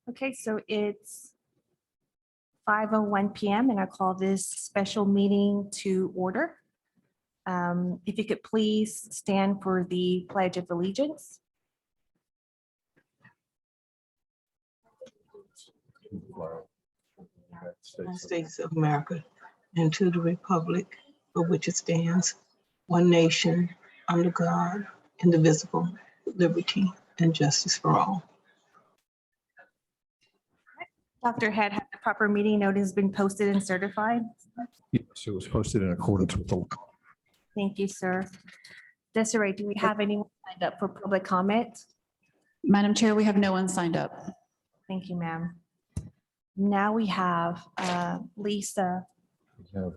Okay, so it's 5:01 p.m. and I call this special meeting to order. If you could please stand for the Pledge of Allegiance. United States of America, and to the republic for which it stands, one nation, under God, indivisible, with liberty and justice for all. Dr. Head, has the proper meeting notice been posted and certified? Yes, it was posted in accordance with the law. Thank you, sir. Desiree, do we have anyone signed up for public comment? Madam Chair, we have no one signed up. Thank you, ma'am. Now we have Lisa. We have,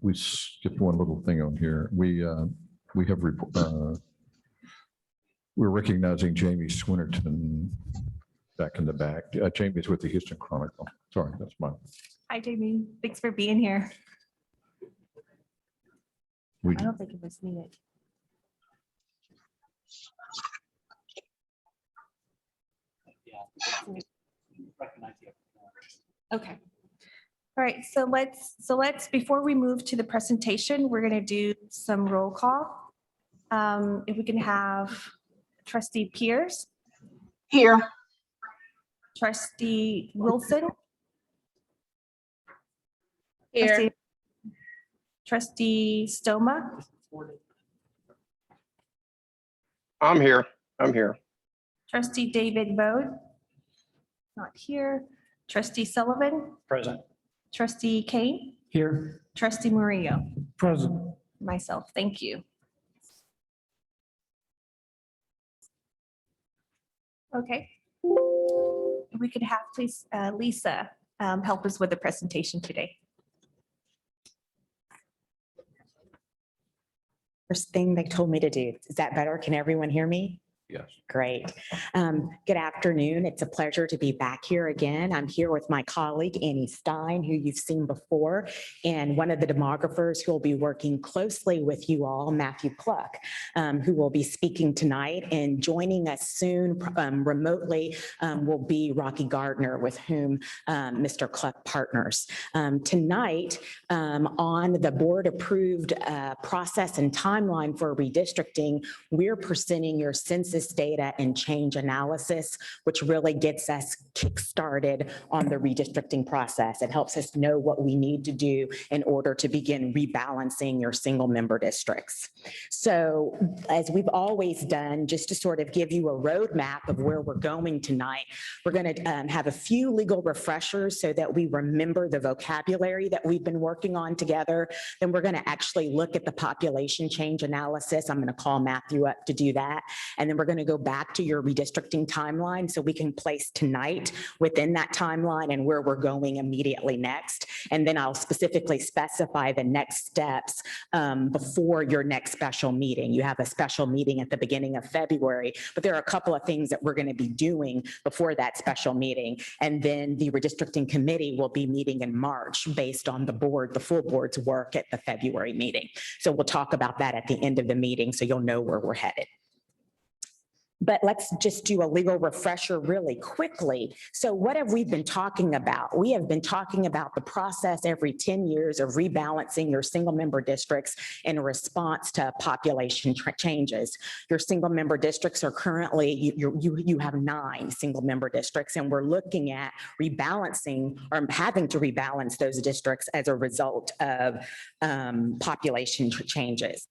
we skipped one little thing on here. We're recognizing Jamie Swinnerton back in the back. Jamie's with the Houston Chronicle. Sorry, that's mine. Hi, Jamie. Thanks for being here. We I don't think it was needed. Okay. All right, so let's before we move to the presentation, we're going to do some roll call. If we can have Trustee Pierce. Here. Trustee Wilson. Here. Trustee Stoma. I'm here. I'm here. Trustee David Bode. Not here. Trustee Sullivan. Present. Trustee Kane. Here. Trustee Murillo. Present. Myself, thank you. Okay. If we could have, please, Lisa, help us with the presentation today. First thing they told me to do. Is that better? Can everyone hear me? Yes. Great. Good afternoon. It's a pleasure to be back here again. I'm here with my colleague, Annie Stein, who you've seen before, and one of the demographers who will be working closely with you all, Matthew Cluck, who will be speaking tonight, and joining us soon remotely will be Rocky Gardner, with whom Mr. Cluck partners. Tonight, on the board-approved process and timeline for redistricting, we're presenting your census data and change analysis, which really gets us kick-started on the redistricting process. It helps us know what we need to do in order to begin rebalancing your single member districts. So as we've always done, just to sort of give you a roadmap of where we're going tonight, we're going to have a few legal refreshers so that we remember the vocabulary that we've been working on together. Then we're going to actually look at the population change analysis. I'm going to call Matthew up to do that. And then we're going to go back to your redistricting timeline so we can place tonight within that timeline and where we're going immediately next. And then I'll specifically specify the next steps before your next special meeting. You have a special meeting at the beginning of February, but there are a couple of things that we're going to be doing before that special meeting. And then the redistricting committee will be meeting in March based on the full board's work at the February meeting. So we'll talk about that at the end of the meeting so you'll know where we're headed. But let's just do a legal refresher really quickly. So what have we been talking about? We have been talking about the process every 10 years of rebalancing your single member districts in response to population changes. Your single member districts are currently, you have 9 single member districts, and we're looking at rebalancing or having to rebalance those districts as a result of population changes.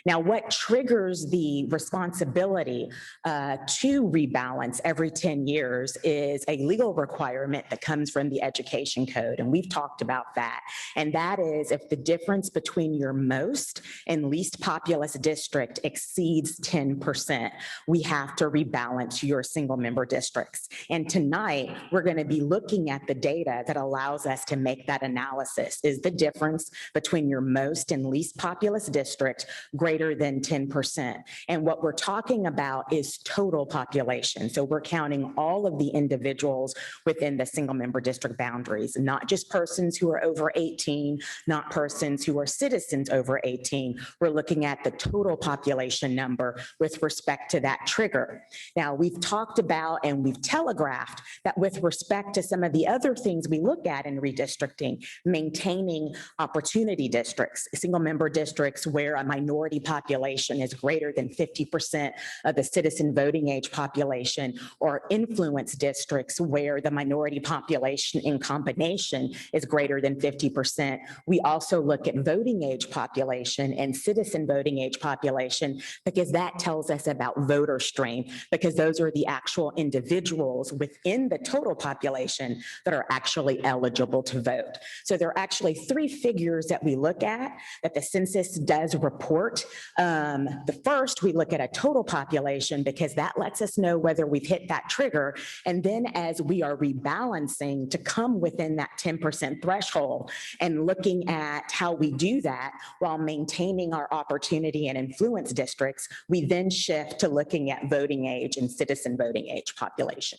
Now, what triggers the responsibility to rebalance every 10 years is a legal requirement that comes from the education code. And we've talked about that. And that is if the difference between your most and least populous district exceeds 10%, we have to rebalance your single member districts. And tonight, we're going to be looking at the data that allows us to make that analysis. Is the difference between your most and least populous district greater than 10%. And what we're talking about is total population. So we're counting all of the individuals within the single member district boundaries, not just persons who are over 18, not persons who are citizens over 18. We're looking at the total population number with respect to that trigger. Now, we've talked about and we've telegraphed that with respect to some of the other things we look at in redistricting, maintaining opportunity districts, single member districts where a minority population is greater than 50% of the citizen voting age population, or influence districts where the minority population in combination is greater than 50%. We also look at voting age population and citizen voting age population because that tells us about voter stream, because those are the actual individuals within the total population that are actually eligible to vote. So there are actually three figures that we look at that the census does report. The first, we look at a total population because that lets us know whether we've hit that trigger. And then as we are rebalancing to come within that 10% threshold and looking at how we do that while maintaining our opportunity and influence districts, we then shift to looking at voting age and citizen voting age population.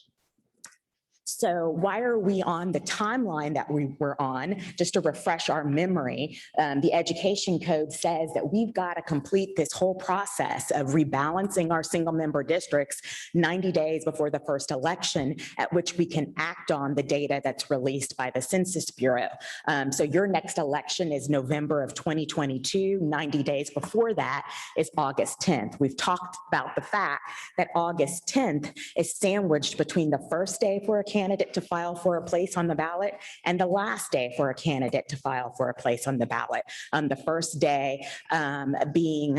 So why are we on the timeline that we were on? Just to refresh our memory, the education code says that we've got to complete this whole process of rebalancing our single member districts 90 days before the first election, at which we can act on the data that's released by the Census Bureau. So your next election is November of 2022. 90 days before that is August 10th. We've talked about the fact that August 10th is sandwiched between the first day for a candidate to file for a place on the ballot and the last day for a candidate to file for a place on the ballot. The first day being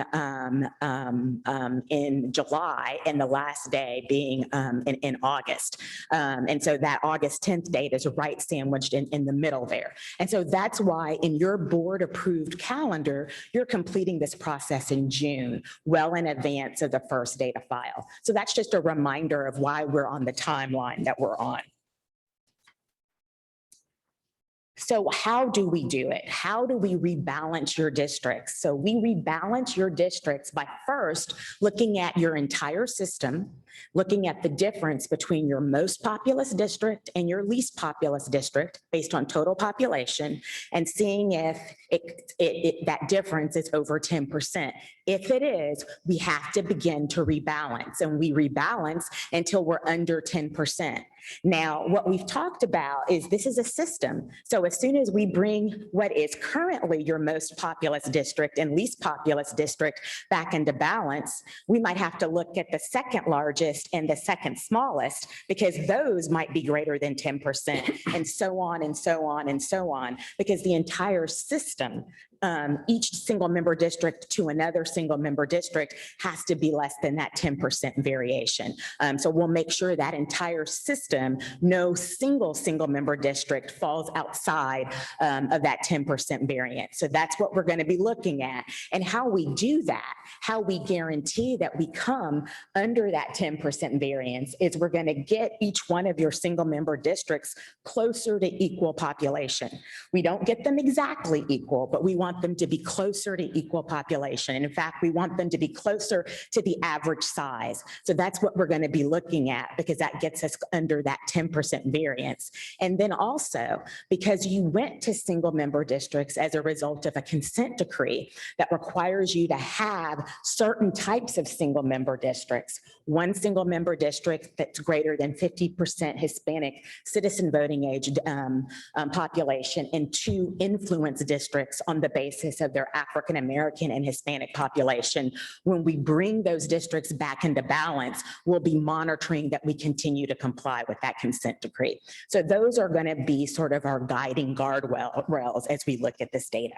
in July and the last day being in August. And so that August 10th date is right sandwiched in the middle there. And so that's why in your board approved calendar, you're completing this process in June, well in advance of the first day to file. So that's just a reminder of why we're on the timeline that we're on. So how do we do it? How do we rebalance your districts? So we rebalance your districts by first looking at your entire system, looking at the difference between your most populous district and your least populous district based on total population, and seeing if that difference is over 10%. If it is, we have to begin to rebalance, and we rebalance until we're under 10%. Now, what we've talked about is this is a system. So as soon as we bring what is currently your most populous district and least populous district back into balance, we might have to look at the second largest and the second smallest, because those might be greater than 10%, and so on and so on and so on, because the entire system, each single member district to another single member district has to be less than that 10% variation. So we'll make sure that entire system, no single member district falls outside of that 10% variance. So that's what we're going to be looking at. And how we do that, how we guarantee that we come under that 10% variance, is we're going to get each one of your single member districts closer to equal population. We don't get them exactly equal, but we want them to be closer to equal population. And in fact, we want them to be closer to the average size. So that's what we're going to be looking at, because that gets us under that 10% variance. And then also, because you went to single member districts as a result of a consent decree that requires you to have certain types of single member districts, one single member district that's greater than 50% Hispanic citizen voting age population, and two influence districts on the basis of their African American and Hispanic population. When we bring those districts back into balance, we'll be monitoring that we continue to comply with that consent decree. So those are going to be sort of our guiding guardrails as we look at this data.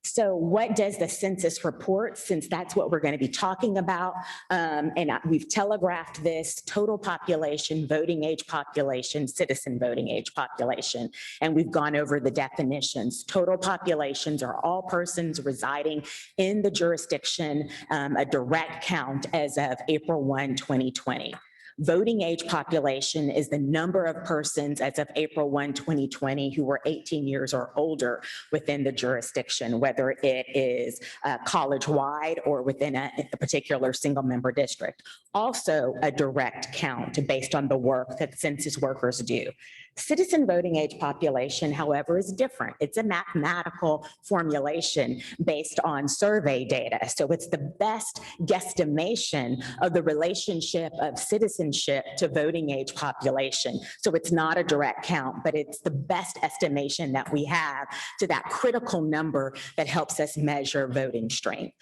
So what does the census report, since that's what we're going to be talking about? And we've telegraphed this: total population, voting age population, citizen voting age population. And we've gone over the definitions. Total populations are all persons residing in the jurisdiction, a direct count as of April 1, 2020. Voting age population is the number of persons as of April 1, 2020, who were 18 years or older within the jurisdiction, whether it is college-wide or within a particular single-member district. Also a direct count based on the work that census workers do. Citizen voting age population, however, is different. It's a mathematical formulation based on survey data. So it's the best guesstimation of the relationship of citizenship to voting age population. So it's not a direct count, but it's the best estimation that we have to that critical number that helps us measure voting strength.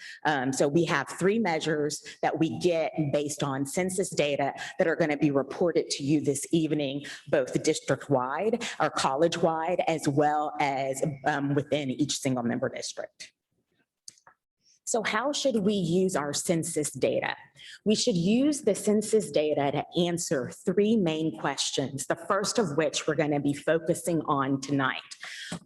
So we have 3 measures that we get based on census data that are going to be reported to you this evening, both district-wide or college-wide, as well as within each single member district. So how should we use our census data? We should use the census data to answer 3 main questions, the first of which we're going to be focusing on tonight.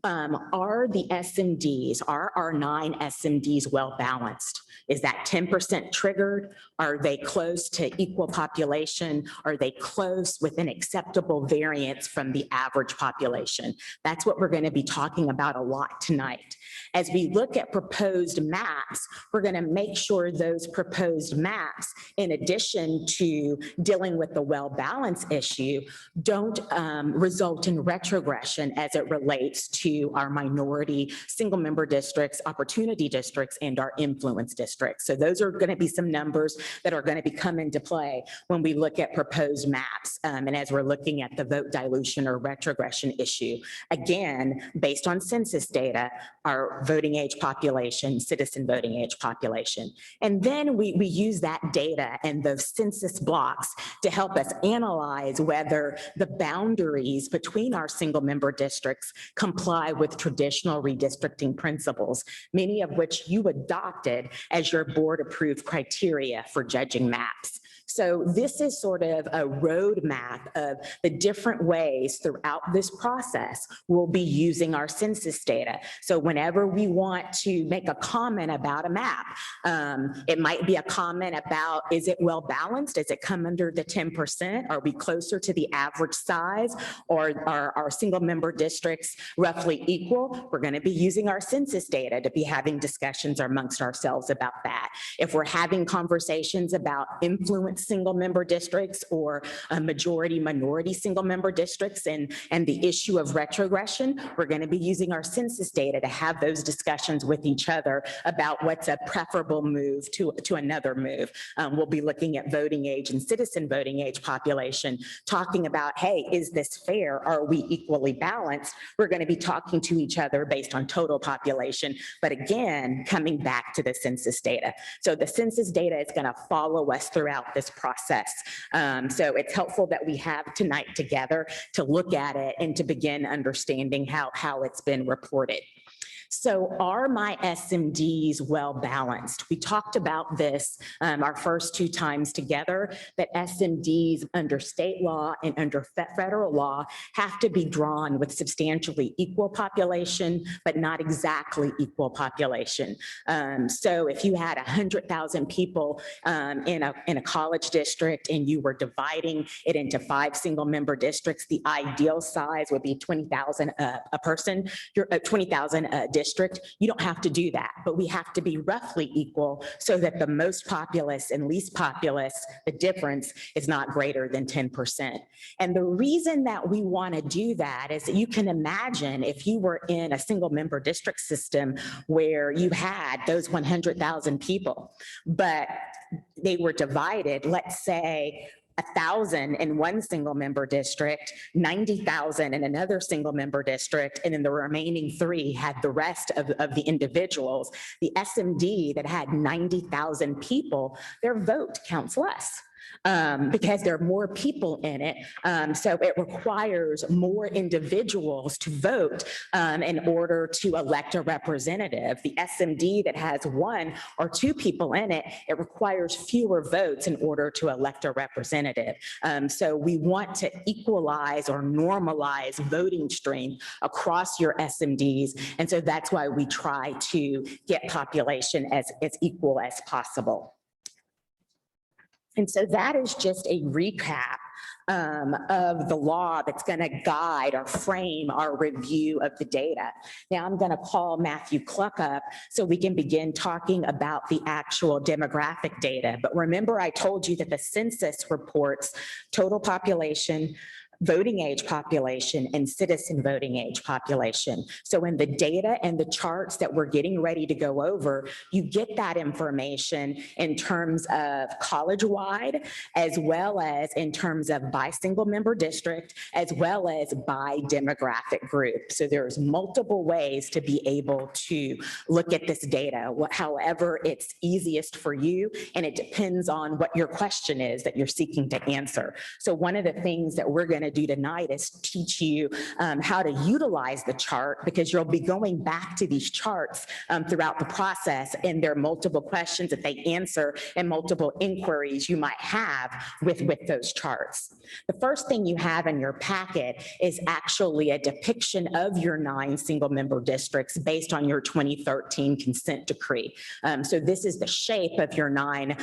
Are the SMDs, are our 9 SMDs well balanced? Is that 10% triggered? Are they close to equal population? Are they close with an acceptable variance from the average population? That's what we're going to be talking about a lot tonight. As we look at proposed maps, we're going to make sure those proposed maps, in addition to dealing with the well-balanced issue, don't result in retrogression as it relates to our minority single-member districts, opportunity districts, and our influence districts. So those are going to be some numbers that are going to be come into play when we look at proposed maps and as we're looking at the vote dilution or retrogression issue. Again, based on census data, our voting age population, citizen voting age population. And then we use that data and those census blocks to help us analyze whether the boundaries between our single member districts comply with traditional redistricting principles, many of which you adopted as your board approved criteria for judging maps. So this is sort of a roadmap of the different ways throughout this process we'll be using our census data. So whenever we want to make a comment about a map, it might be a comment about, is it well balanced? Does it come under the 10%? Are we closer to the average size? Or are our single member districts roughly equal? We're going to be using our census data to be having discussions amongst ourselves about that. If we're having conversations about influence single member districts or a majority minority single member districts and the issue of retrogression, we're going to be using our census data to have those discussions with each other about what's a preferable move to another move. We'll be looking at voting age and citizen voting age population, talking about, hey, is this fair? Are we equally balanced? We're going to be talking to each other based on total population, but again, coming back to the census data. So the census data is going to follow us throughout this process. So it's helpful that we have tonight together to look at it and to begin understanding how it's been reported. So are my SMDs well balanced? We talked about this our first 2 times together, that SMDs under state law and under federal law have to be drawn with substantially equal population, but not exactly equal population. So if you had 100,000 people in a college district and you were dividing it into 5 single member districts, the ideal size would be 20,000 a person, 20,000 district. You don't have to do that, but we have to be roughly equal so that the most populous and least populous, the difference is not greater than 10%. And the reason that we want to do that is that you can imagine if you were in a single member district system where you had those 100,000 people, but they were divided, let's say 1,000 in one single member district, 90,000 in another single member district, and then the remaining 3 had the rest of the individuals. The SMD that had 90,000 people, their vote counts less. Because there are more people in it. So it requires more individuals to vote in order to elect a representative. The SMD that has 1 or 2 people in it, it requires fewer votes in order to elect a representative. So we want to equalize or normalize voting strength across your SMDs. And so that's why we try to get population as equal as possible. And so that is just a recap of the law that's going to guide or frame our review of the data. Now I'm going to call Matthew Cluck up so we can begin talking about the actual demographic data. But remember, I told you that the census reports total population, voting age population, and citizen voting age population. So in the data and the charts that we're getting ready to go over, you get that information in terms of college-wide, as well as in terms of by single member district, as well as by demographic group. So there's multiple ways to be able to look at this data, however it's easiest for you, and it depends on what your question is that you're seeking to answer. So one of the things that we're going to do tonight is teach you how to utilize the chart, because you'll be going back to these charts throughout the process, and there are multiple questions that they answer and multiple inquiries you might have with those charts. The first thing you have in your packet is actually a depiction of your 9 single member districts based on your 2013 consent decree. So this is the shape of your 9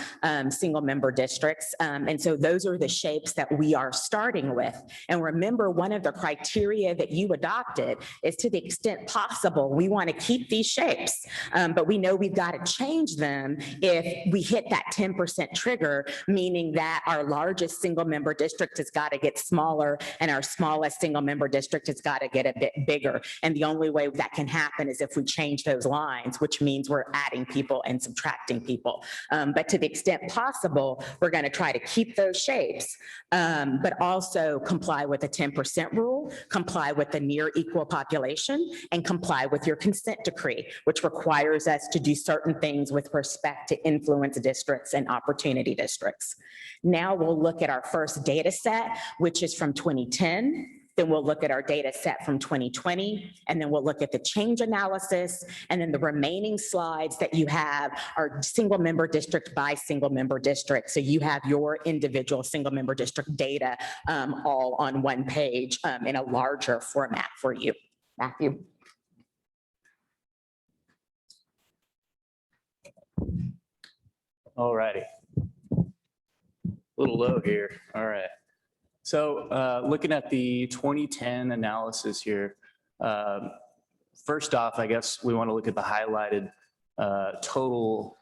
single member districts. And so those are the shapes that we are starting with. And remember, one of the criteria that you adopted is, to the extent possible, we want to keep these shapes, but we know we've got to change them if we hit that 10% trigger, meaning that our largest single member district has got to get smaller and our smallest single member district has got to get a bit bigger. And the only way that can happen is if we change those lines, which means we're adding people and subtracting people. But to the extent possible, we're going to try to keep those shapes, but also comply with the 10% rule, comply with the near equal population, and comply with your consent decree, which requires us to do certain things with respect to influence districts and opportunity districts. Now we'll look at our first data set, which is from 2010. Then we'll look at our data set from 2020, and then we'll look at the change analysis. And then the remaining slides that you have are single member district by single member district. So you have your individual single member district data all on one page in a larger format for you. Matthew. All righty. A little low here. All right. So looking at the 2010 analysis here, first off, I guess we want to look at the highlighted total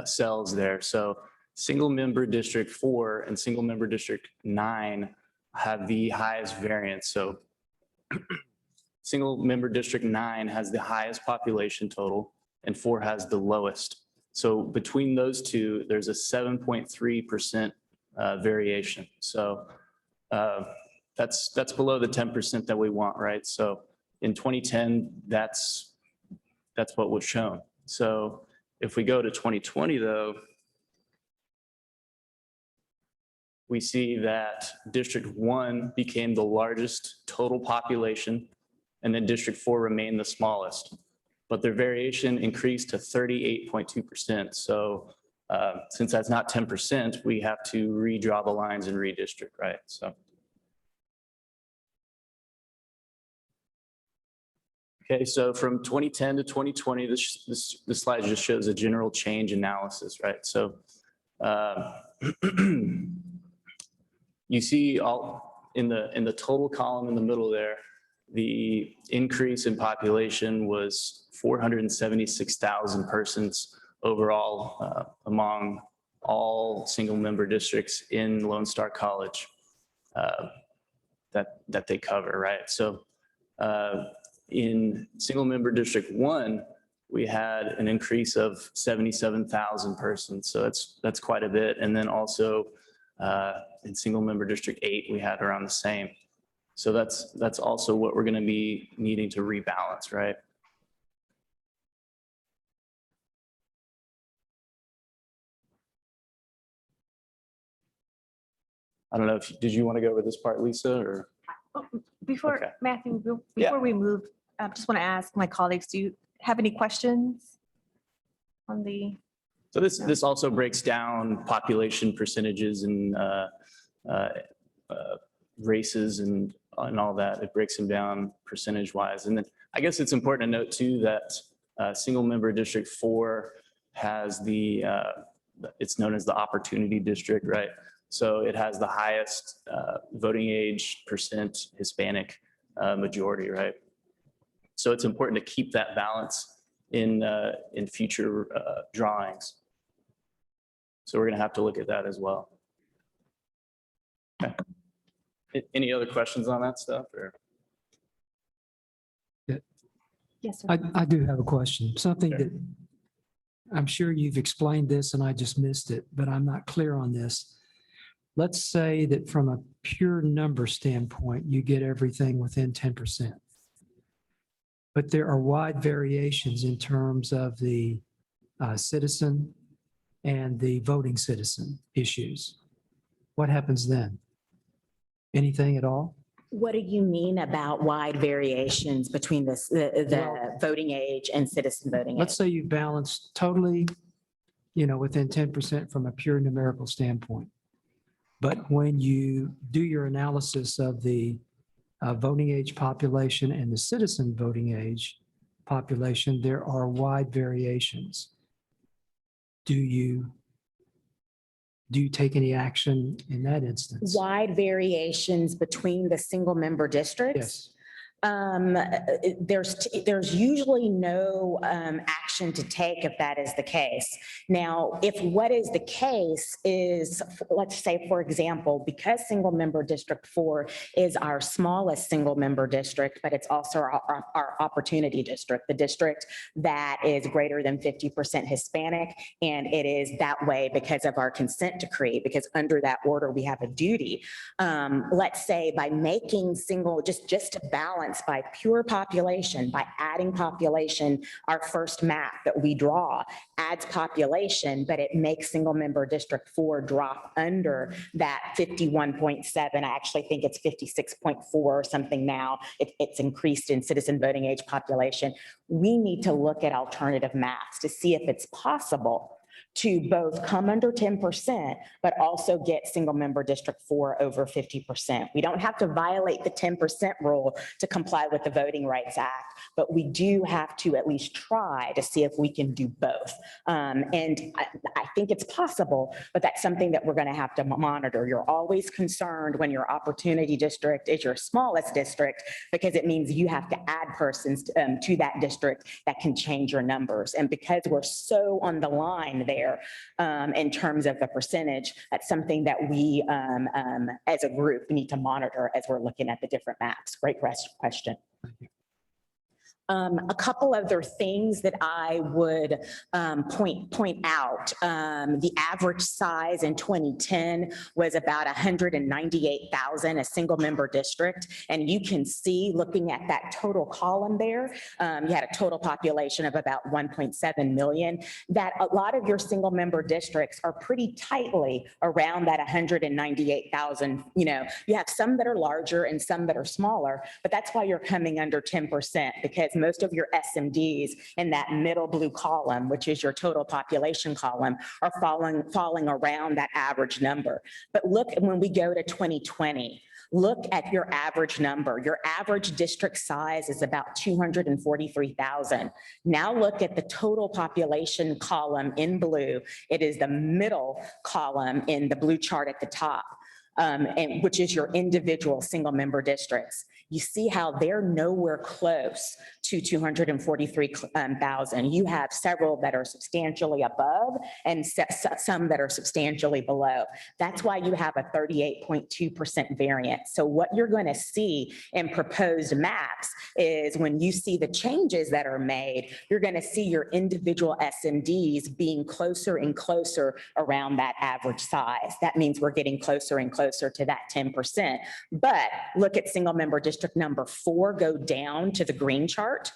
cells there. So single member district 4 and single member district 9 have the highest variance. So single member district 9 has the highest population total and 4 has the lowest. So between those two, there's a 7.3% variation. So that's below the 10% that we want, right? So in 2010, that's what was shown. So if we go to 2020 though, we see that District 1 became the largest total population, and then District 4 remained the smallest, but their variation increased to 38.2%. So since that's not 10%, we have to redraw the lines and redistrict, right? So. Okay, so from 2010 to 2020, this slide just shows a general change analysis, right? So you see all in the total column in the middle there, the increase in population was 476,000 persons overall among all single member districts in Lone Star College that they cover, right? So in single member district 1, we had an increase of 77,000 persons. So that's quite a bit. And then also in single member district 8, we had around the same. So that's also what we're going to be needing to rebalance, right? I don't know if, did you want to go over this part, Lisa, or? Before, Okay. Matthew, before Yeah. we move, I just want to ask my colleagues, do you have any questions on the? So this also breaks down population percentages and races and all that. It breaks them down percentage wise. And then I guess it's important to note too that single member district 4 has the it's known as the Opportunity District, right? So it has the highest voting age percent Hispanic majority, right? So it's important to keep that balance in future drawings. So we're going to have to look at that as well. Okay. Any other questions on that stuff? Or? Yes, sir. I do have a question, something Sure. that I'm sure you've explained this and I just missed it, but I'm not clear on this. Let's say that from a pure number standpoint, you get everything within 10%. But there are wide variations in terms of the citizen and the voting citizen issues. What happens then? Anything at all? What do you mean about wide variations between the voting age and citizen voting age? Let's say you balance totally, within 10% from a pure numerical standpoint. But when you do your analysis of the voting age population and the citizen voting age population, there are wide variations. Do you take any action in that instance? Wide variations between the single member districts? Yes. There's usually no action to take if that is the case. Now, if what is the case is, let's say, for example, because single member District 4 is our smallest single member district, but it's also our opportunity district, the district that is greater than 50% Hispanic, and it is that way because of our consent decree, because under that order, we have a duty. Let's say by making single, just to balance by pure population, by adding population, our first map that we draw adds population, but it makes single member District 4 drop under that 51.7. I actually think it's 56.4 or something now. It's increased in citizen voting age population. We need to look at alternative maps to see if it's possible to both come under 10%, but also get single member District 4 over 50%. We don't have to violate the 10% rule to comply with the Voting Rights Act, but we do have to at least try to see if we can do both. And I think it's possible, but that's something that we're going to have to monitor. You're always concerned when your opportunity district is your smallest district, because it means you have to add persons to that district that can change your numbers. And because we're so on the line there, in terms of the percentage, that's something that we, as a group, need to monitor as we're looking at the different maps. Great question. A couple other things that I would point out. The average size in 2010 was about 198,000, a single member district. And you can see, looking at that total column there, you had a total population of about 1.7 million, that a lot of your single member districts are pretty tightly around that 198,000. You have some that are larger and some that are smaller, but that's why you're coming under 10%, because most of your SMDs in that middle blue column, which is your total population column, are falling around that average number. But look, when we go to 2020, look at your average number. Your average district size is about 243,000. Now look at the total population column in blue. It is the middle column in the blue chart at the top. And which is your individual single member districts. You see how they're nowhere close to 243,000. You have several that are substantially above and some that are substantially below. That's why you have a 38.2% variance. So what you're going to see in proposed maps is when you see the changes that are made, you're going to see your individual SMDs being closer and closer around that average size. That means we're getting closer and closer to that 10%. But look at single member district number 4, go down to the green chart.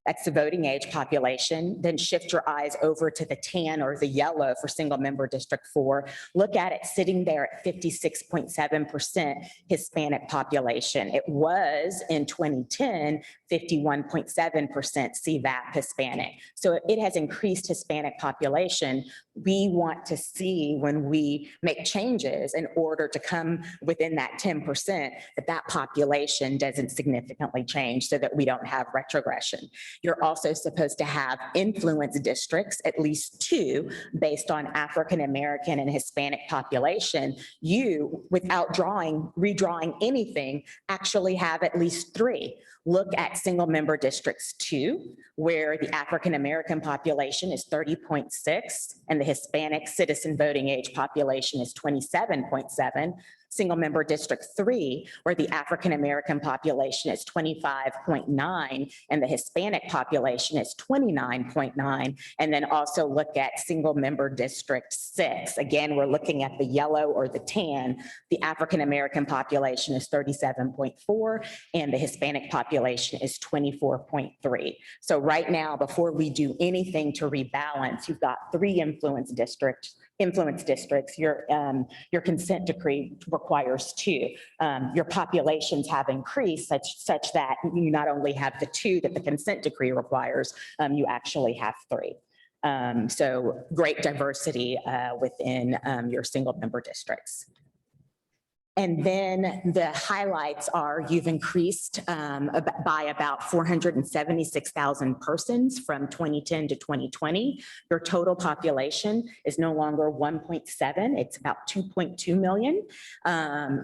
That's the voting age population. Then shift your eyes over to the tan or the yellow for single member District 4. Look at it sitting there at 56.7% Hispanic population. It was in 2010 51.7% CVAP Hispanic. So it has increased Hispanic population. We want to see when we make changes in order to come within that 10%, that population doesn't significantly change so that we don't have retrogression. You're also supposed to have influence districts, at least 2, based on African American and Hispanic population. You, without redrawing anything, actually have at least 3. Look at single member districts 2, where the African American population is 30.6 and the Hispanic citizen voting age population is 27.7. Single member district 3, where the African American population is 25.9 and the Hispanic population is 29.9. And then also look at single member district 6. Again, we're looking at the yellow or the tan. The African American population is 37.4 and the Hispanic population is 24.3. So right now, before we do anything to rebalance, you've got 3 influence districts. Your consent decree requires 2. Your populations have increased such that you not only have the 2 that the consent decree requires, you actually have 3. So great diversity within your single member districts. And then the highlights are you've increased by about 476,000 persons from 2010 to 2020. Your total population is no longer 1.7, it's about 2.2 million.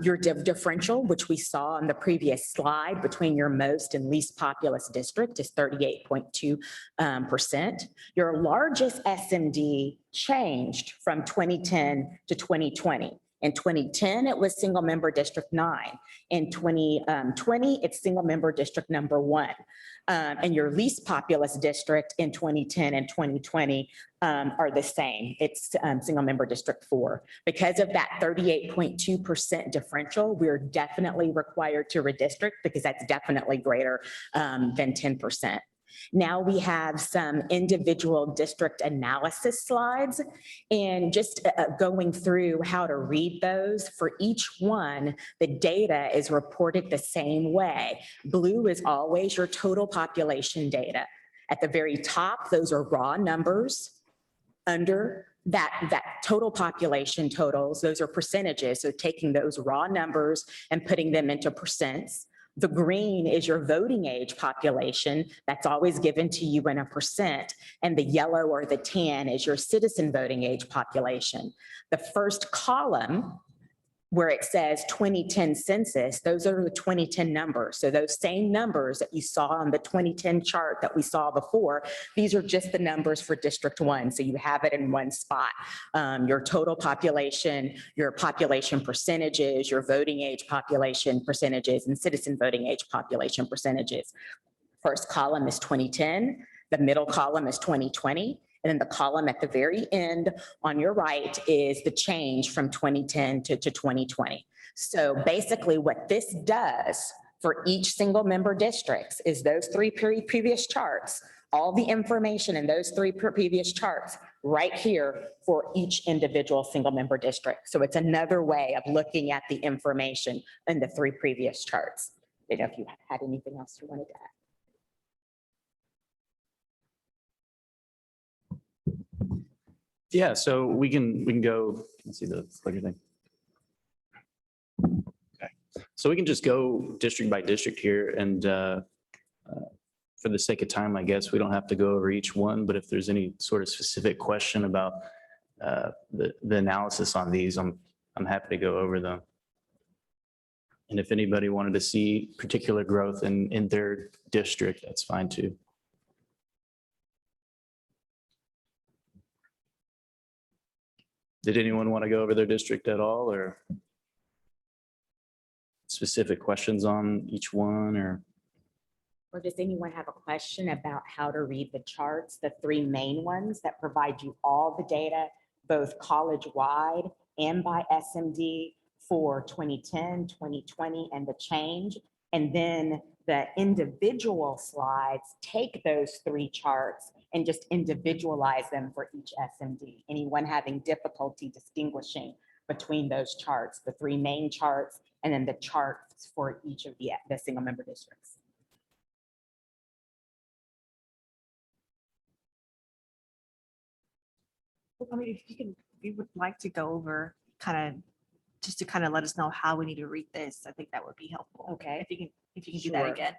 Your differential, which we saw on the previous slide between your most and least populous district, is 38.2%. Your largest SMD changed from 2010 to 2020. In 2010, it was single member district 9. In 2020, it's single member district number 1. And your least populous district in 2010 and 2020 are the same. It's single member district 4. Because of that 38.2% differential, we're definitely required to redistrict because that's definitely greater than 10%. Now we have some individual district analysis slides and just going through how to read those. For each one, the data is reported the same way. Blue is always your total population data. At the very top, those are raw numbers. Under that total population totals, those are percentages. So taking those raw numbers and putting them into percents. The green is your voting age population. That's always given to you in a percent. And the yellow or the tan is your citizen voting age population. The first column where it says 2010 census, those are the 2010 numbers. So those same numbers that you saw on the 2010 chart that we saw before, these are just the numbers for District 1. So you have it in one spot. Your total population, your population percentages, your voting age population percentages, and citizen voting age population percentages. First column is 2010. The middle column is 2020. And then the column at the very end on your right is the change from 2010 to 2020. So basically what this does for each single member districts is those 3 previous charts, all the information in those 3 previous charts right here for each individual single member district. So it's another way of looking at the information in the 3 previous charts. I don't know if you had anything else you wanted to add. Yeah, so we can go, let's see the clicker thing. Okay, so we can just go district by district here, and for the sake of time, I guess we don't have to go over each one, but if there's any sort of specific question about the analysis on these, I'm happy to go over them. And if anybody wanted to see particular growth in their district, that's fine too. Did anyone want to go over their district at all, or specific questions on each one, or? Or does anyone have a question about how to read the charts, the 3 main ones that provide you all the data, both college-wide and by SMD for 2010, 2020, and the change? And then the individual slides take those 3 charts and just individualize them for each SMD. Anyone having difficulty distinguishing between those charts, the 3 main charts, and then the charts for each of the single member districts? I mean, if you would like to go over just to kind of let us know how we need to read this, I think that would be helpful. Okay. If you can do that Sure. again.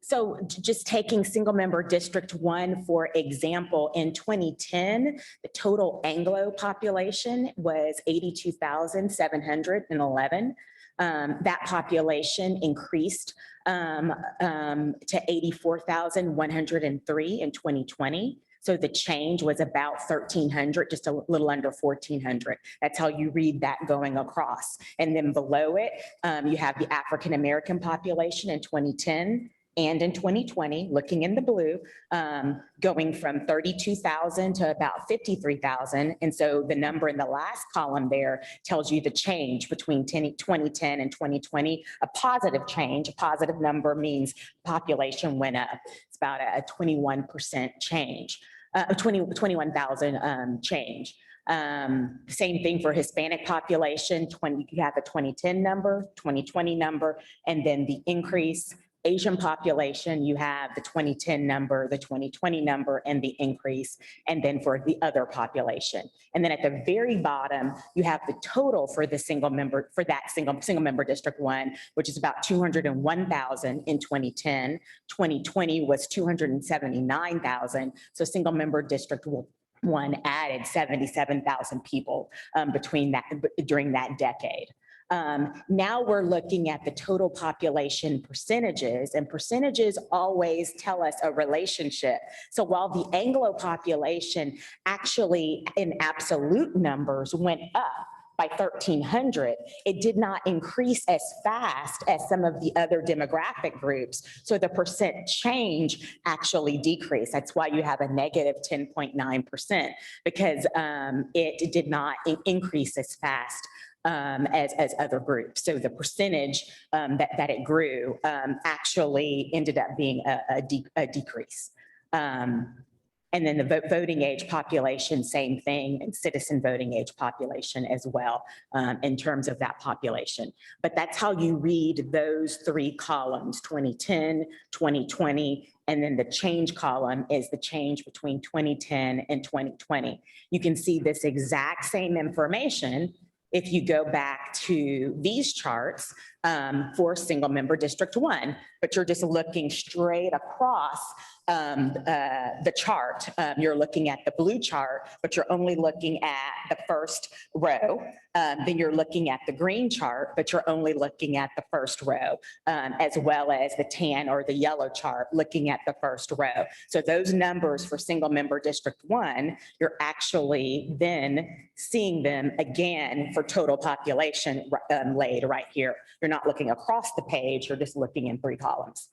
So just taking single member District 1, for example, in 2010, the total Anglo population was 82,711. That population increased to 84,103 in 2020. So the change was about 1,300, just a little under 1,400. That's how you read that going across. And then below it, you have the African-American population in 2010 and in 2020, looking in the blue, going from 32,000 to about 53,000. And so the number in the last column there tells you the change between 2010 and 2020, a positive change. A positive number means population went up. It's about a 21% change, 21,000 change. Same thing for Hispanic population, you have the 2010 number, 2020 number, and then the increase. Asian population, you have the 2010 number, the 2020 number, and the increase, and then for the other population. And then at the very bottom, you have the total for the single member, for that single member District 1, which is about 201,000 in 2010. 2020 was 279,000. So single member District 1 added 77,000 people during that decade. Now we're looking at the total population percentages, and percentages always tell us a relationship. So while the Anglo population actually in absolute numbers went up by 1,300, it did not increase as fast as some of the other demographic groups. So the percent change actually decreased. That's why you have a negative 10.9%, because it did not increase as fast as other groups. So the percentage that it grew actually ended up being a decrease. And then the voting age population, same thing, and citizen voting age population as well in terms of that population. But that's how you read those three columns, 2010, 2020, and then the change column is the change between 2010 and 2020. You can see this exact same information if you go back to these charts for single member District 1, but you're just looking straight across the chart. You're looking at the blue chart, but you're only looking at the first row. Then you're looking at the green chart, but you're only looking at the first row, as well as the tan or the yellow chart, looking at the first row. So those numbers for single member District 1, you're actually then seeing them again for total population laid right here. You're not looking across the page, you're just looking in three columns.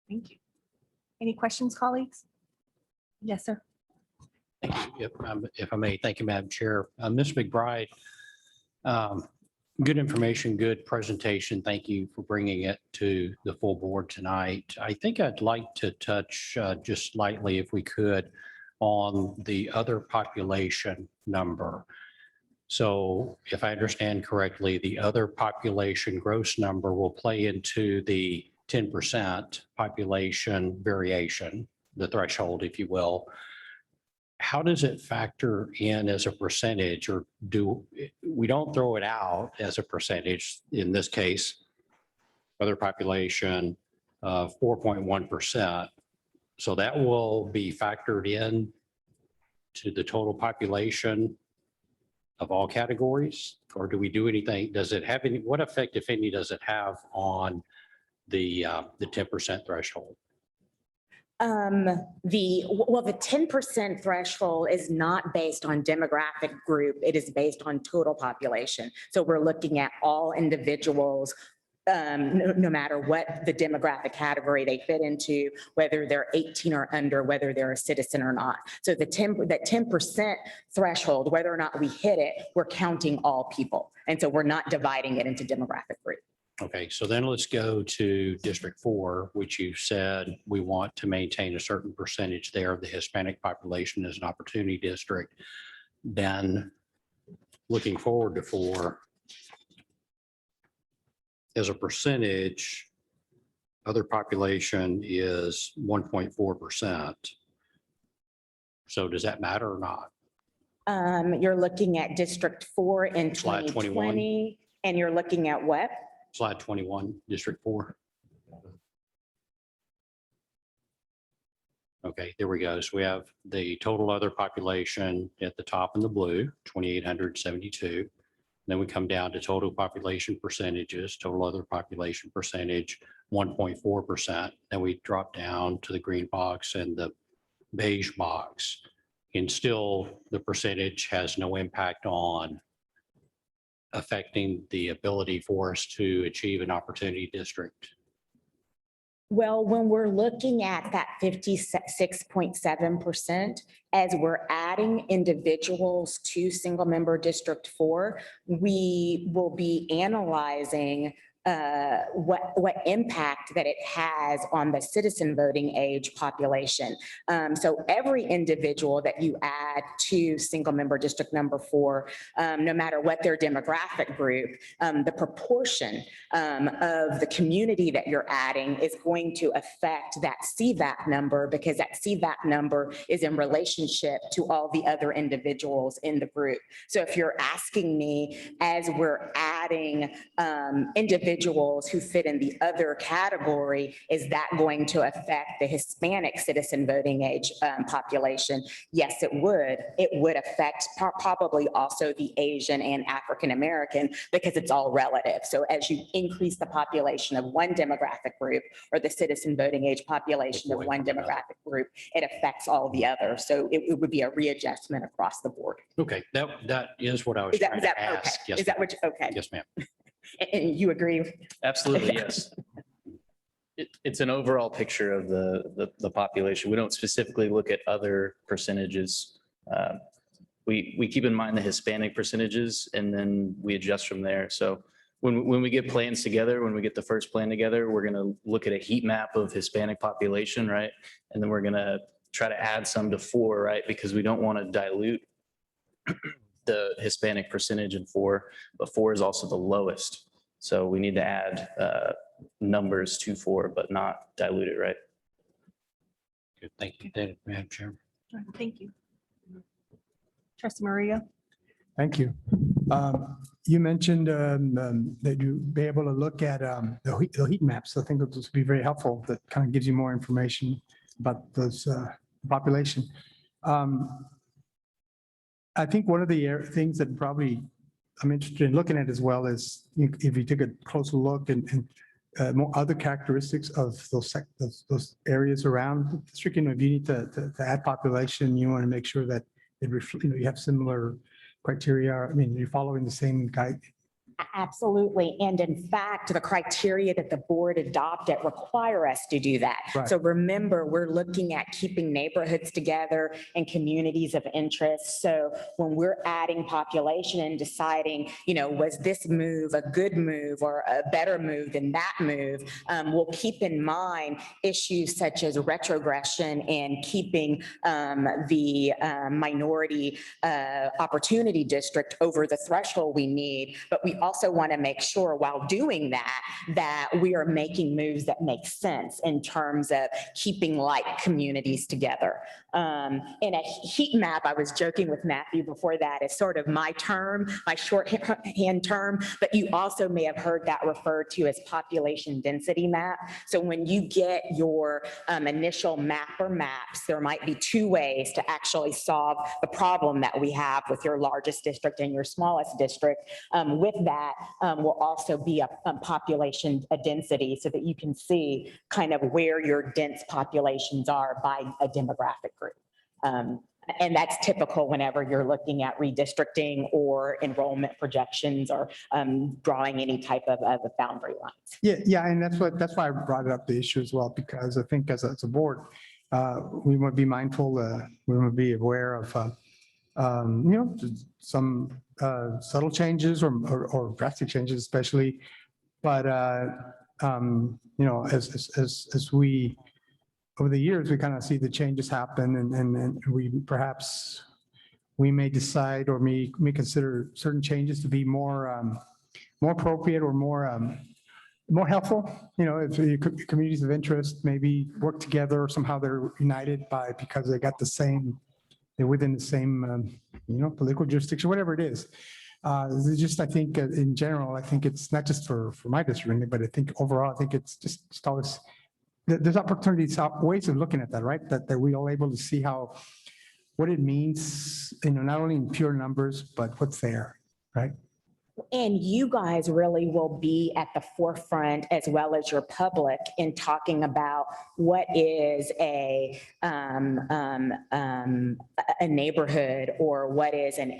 Thank you. Any questions, colleagues? Yes, sir. Thank you. If I may, thank you, Madam Chair. Ms. McBride, good information, good presentation. Thank you for bringing it to the full board tonight. I think I'd like to touch just slightly, if we could, on the other population number. So if I understand correctly, the other population gross number will play into the 10% population variation, the threshold, if you will. How does it factor in as a percentage, or we don't throw it out as a percentage? In this case, other population 4.1%. So that will be factored in to the total population of all categories, or do we do anything? Does it have any, what effect, if any, does it have on the 10% threshold? The 10% threshold is not based on demographic group. It is based on total population. So we're looking at all individuals, no matter what the demographic category they fit into, whether they're 18 or under, whether they're a citizen or not. So that 10% threshold, whether or not we hit it, we're counting all people. And so we're not dividing it into demographic group. Okay, so then let's go to District 4, which you said we want to maintain a certain percentage there of the Hispanic population as an opportunity district. Then looking forward to 4, as a percentage, other population is 1.4%. So does that matter or not? You're looking at District 4 in Slide 21. 2020, and you're looking at what? Slide 21, District 4. Okay, there we go. So we have the total other population at the top in the blue, 2,872. Then we come down to total population percentages, total other population percentage, 1.4%. Then we drop down to the green box and the beige box. And still, the percentage has no impact on affecting the ability for us to achieve an opportunity district. Well, when we're looking at that 56.7%, as we're adding individuals to single member District 4, we will be analyzing what impact that it has on the citizen voting age population. So every individual that you add to single member district number 4, no matter what their demographic group, the proportion of the community that you're adding is going to affect that CVAP number, because that CVAP number is in relationship to all the other individuals in the group. So if you're asking me, as we're adding individuals who fit in the other category, is that going to affect the Hispanic citizen voting age population? Yes, it would. It would affect probably also the Asian and African American, because it's all relative. So as you increase the population of one demographic group, or the citizens voting age population of one demographic group, it affects all the others. So it would be a readjustment across the board. Okay, that is what I was trying to ask. Okay? Yes, Is that ma'am. what, okay. Yes, ma'am. And you agree? Absolutely, yes. It's an overall picture of the population. We don't specifically look at other percentages. We keep in mind the Hispanic percentages, and then we adjust from there. So when we get plans together, when we get the first plan together, we're going to look at a heat map of Hispanic population, right? And then we're going to try to add some to 4, right? Because we don't want to dilute the Hispanic percentage in 4, but 4 is also the lowest. So we need to add numbers to 4, but not dilute it, right? Good. Thank you, Madam Chair. Thank you. Trustee Maria? Thank you. You mentioned that you'd be able to look at the heat maps. I think this would be very helpful. That kind of gives you more information about those population. I think one of the things that probably I'm interested in looking at as well is if you take a closer look and more other characteristics of those areas around the district. You know, if you need to add population, you want to make sure that you have similar criteria. I mean, you're following the same guide. Absolutely. And in fact, the criteria that the board adopted require us to do that. Right. So remember, we're looking at keeping neighborhoods together and communities of interest. So when we're adding population and deciding, you know, was this move a good move or a better move than that move, we'll keep in mind issues such as retrogression and keeping the minority opportunity district over the threshold we need. But we also want to make sure while doing that we are making moves that make sense in terms of keeping like communities together. In a heat map, I was joking with Matthew before that, is sort of my term, my shorthand term, but you also may have heard that referred to as population density map. So when you get your initial map or maps, there might be 2 ways to actually solve the problem that we have with your largest district and your smallest district. With that will also be a population density, so that you can see kind of where your dense populations are by a demographic group. And that's typical whenever you're looking at redistricting or enrollment projections or drawing any type of boundary lines. Yeah, and that's why I brought up the issue as well, because I think as a board, we want to be mindful, we want to be aware of you know, some subtle changes or drastic changes, especially. But you know, as we over the years, we kind of see the changes happen, and we may decide or may consider certain changes to be more appropriate or more helpful. You know, if the communities of interest maybe work together, or somehow they're united because they got the same they're within the same, political jurisdiction, whatever it is. It's just, I think in general, I think it's not just for my district, but I think overall, I think it's just always, there's opportunities, ways of looking at that, right? That we are able to see what it means, not only in pure numbers, but what's there, right? And you guys really will be at the forefront, as well as your public, in talking about what is a neighborhood, or what is an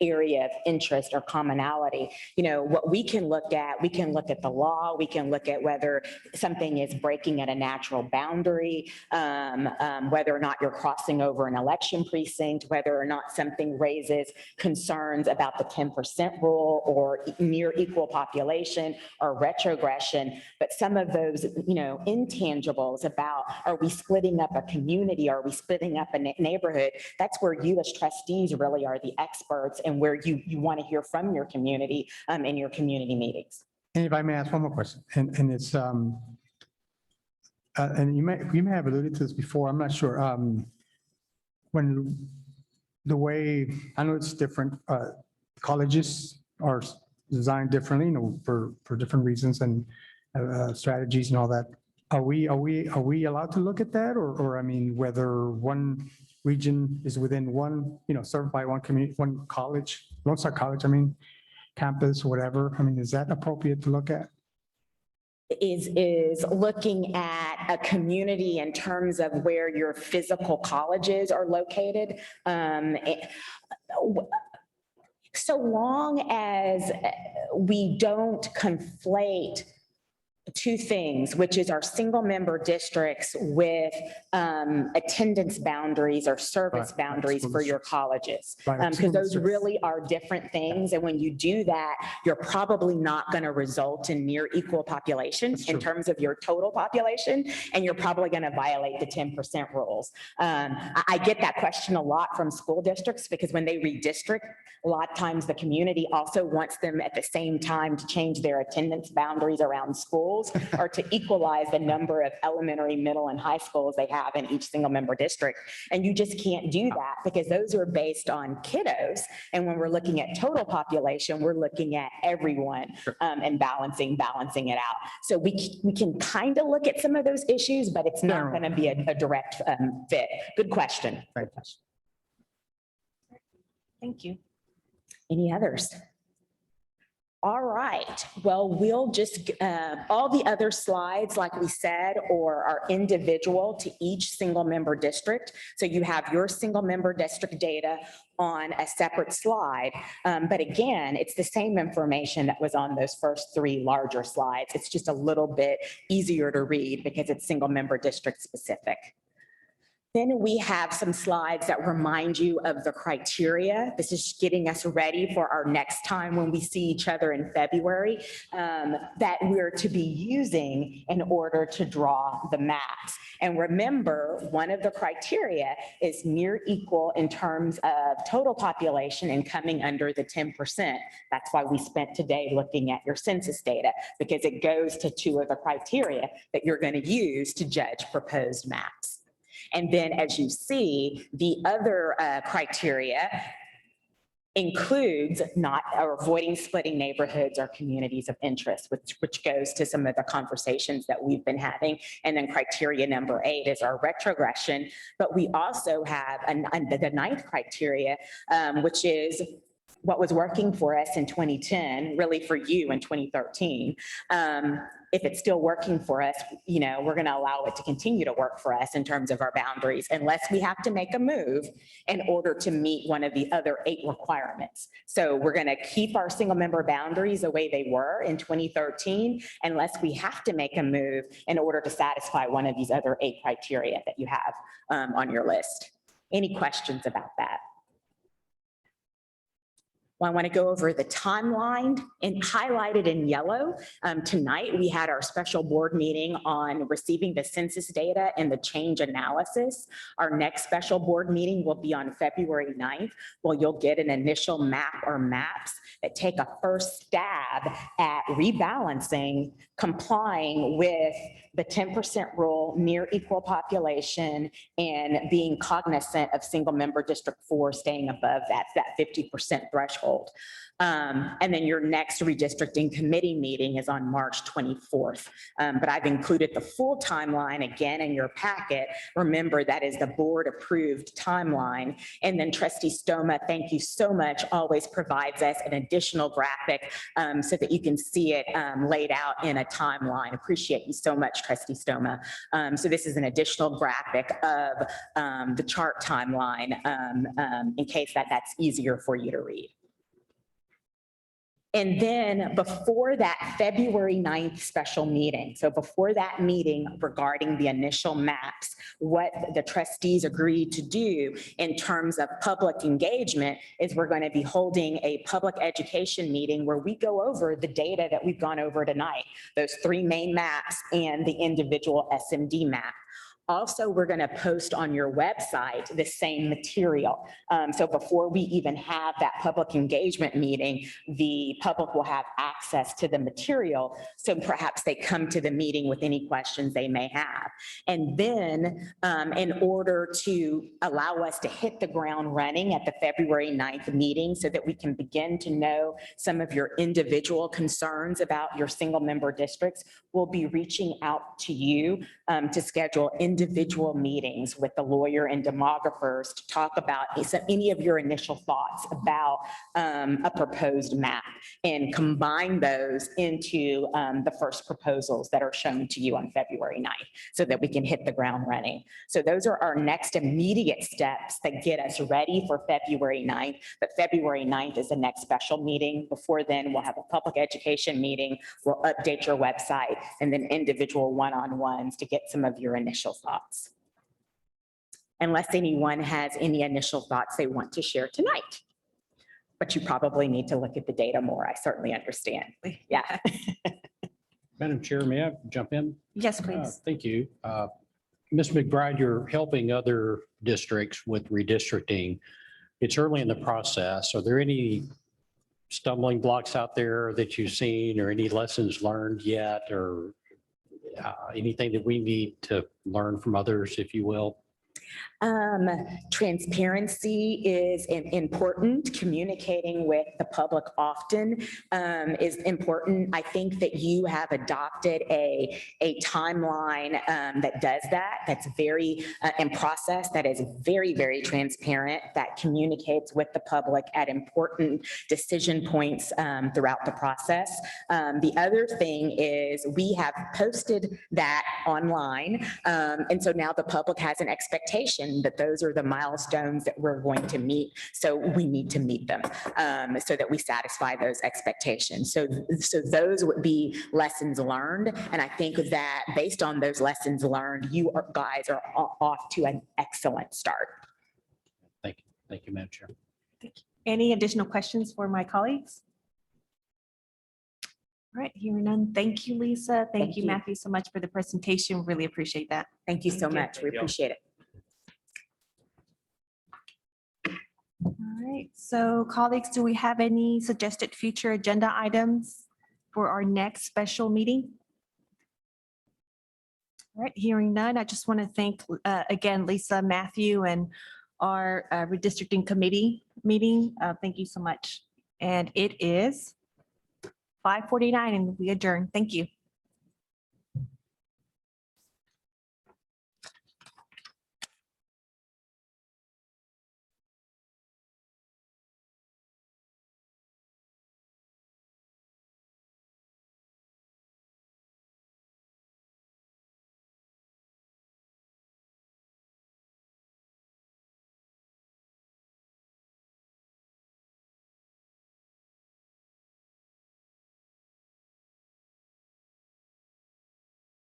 area of interest or commonality. What we can look at the law, we can look at whether something is breaking at a natural boundary, whether or not you're crossing over an election precinct, whether or not something raises concerns about the 10% rule, or near equal population, or retrogression. But some of those, intangibles about, are we splitting up a community? Are we splitting up a neighborhood? That's where you as trustees really are the experts, and where you want to hear from your community in your community meetings. And if I may ask one more question, and it's, and you may have alluded to this before, I'm not sure. When the way, I know it's different, colleges are designed differently, for different reasons and strategies and all that. Are we allowed to look at that, or I mean, whether one region is within one, served by one community, one college, Lone Star College, campus, whatever. Is that appropriate to look at? Is looking at a community in terms of where your physical colleges are located. So long as we don't conflate two things, which is our single member districts with attendance boundaries or service boundaries for your colleges. Because those really are different things. And when you do that, you're probably not going to result in near equal population in terms of your total population. And you're probably going to violate the 10% rules. I get that question a lot from school districts, because when they redistrict, a lot of times the community also wants them at the same time to change their attendance boundaries around schools, or to equalize the number of elementary, middle, and high schools they have in each single member district. And you just can't do that, because those are based on kiddos. And when we're looking at total population, we're looking at everyone and balancing it out. So we can kind of look at some of those issues, but it's not going to be a direct fit. Good question. Good question. Thank you. Any others? All right, well, we'll just, all the other slides, like we said, are individual to each single member district. So you have your single member district data on a separate slide. But again, it's the same information that was on those first three larger slides. It's just a little bit easier to read because it's single member district specific. Then we have some slides that remind you of the criteria. This is getting us ready for our next time when we see each other in February, that we're to be using in order to draw the maps. And remember, one of the criteria is near equal in terms of total population and coming under the 10%. That's why we spent today looking at your census data, because it goes to two of the criteria that you're going to use to judge proposed maps. And then, as you see, the other criteria includes not avoiding splitting neighborhoods or communities of interest, which goes to some of the conversations that we've been having. And then criteria number 8 is our retrogression. But we also have the 9th criteria, which is what was working for us in 2010, really for you in 2013. If it's still working for us, we're going to allow it to continue to work for us in terms of our boundaries, unless we have to make a move in order to meet one of the other 8 requirements. So we're going to keep our single member boundaries the way they were in 2013, unless we have to make a move in order to satisfy one of these other 8 criteria that you have on your list. Any questions about that? Well, I want to go over the timeline and highlighted in yellow. Tonight, we had our special board meeting on receiving the census data and the change analysis. Our next special board meeting will be on February 9th, where you'll get an initial map or maps that take a first stab at rebalancing, complying with the 10% rule, near equal population, and being cognizant of single member District 4 staying above that 50% threshold. And then your next redistricting committee meeting is on March 24th. But I've included the full timeline again in your packet. Remember, that is the board approved timeline. And then Trustee Stoma, thank you so much, always provides us an additional graphic so that you can see it laid out in a timeline. Appreciate you so much, Trustee Stoma. So this is an additional graphic of the chart timeline in case that's easier for you to read. And then before that February 9th special meeting, so before that meeting regarding the initial maps, what the trustees agreed to do in terms of public engagement is we're going to be holding a public education meeting where we go over the data that we've gone over tonight, those 3 main maps and the individual SMD map. Also, we're going to post on your website the same material. So before we even have that public engagement meeting, the public will have access to the material. So perhaps they come to the meeting with any questions they may have. And then in order to allow us to hit the ground running at the February 9th meeting so that we can begin to know some of your individual concerns about your single member districts, we'll be reaching out to you to schedule individual meetings with the lawyer and demographers to talk about any of your initial thoughts about a proposed map and combine those into the first proposals that are shown to you on February 9th so that we can hit the ground running. So those are our next immediate steps that get us ready for February 9th. But February 9th is the next special meeting. Before then, we'll have a public education meeting. We'll update your website and then individual one-on-ones to get some of your initial thoughts. Unless anyone has any initial thoughts they want to share tonight. But you probably need to look at the data more. I certainly understand. Yeah. Madam Chair, may I jump in? Yes, please. Thank you. Ms. McBride, you're helping other districts with redistricting. It's early in the process. Are there any stumbling blocks out there that you've seen or any lessons learned yet or anything that we need to learn from others, if you will? Transparency is important. Communicating with the public often is important. I think that you have adopted a timeline that does that. That's very in process. That is very, very transparent. That communicates with the public at important decision points throughout the process. The other thing is we have posted that online. And so now the public has an expectation that those are the milestones that we're going to meet. So we need to meet them so that we satisfy those expectations. So those would be lessons learned. And I think that based on those lessons learned, you guys are off to an excellent start. Thank you. Thank you, Madam Chair. Any additional questions for my colleagues? All right, hearing none. Thank you, Lisa. Thank you, Matthew, so much for the presentation. Really appreciate that. Thank you so much. We appreciate it. All right, so colleagues, do we have any suggested future agenda items for our next special meeting? All right, hearing none, I just want to thank again, Lisa, Matthew, and our redistricting committee meeting. Thank you so much. And it is 5:49 and we adjourn. Thank you.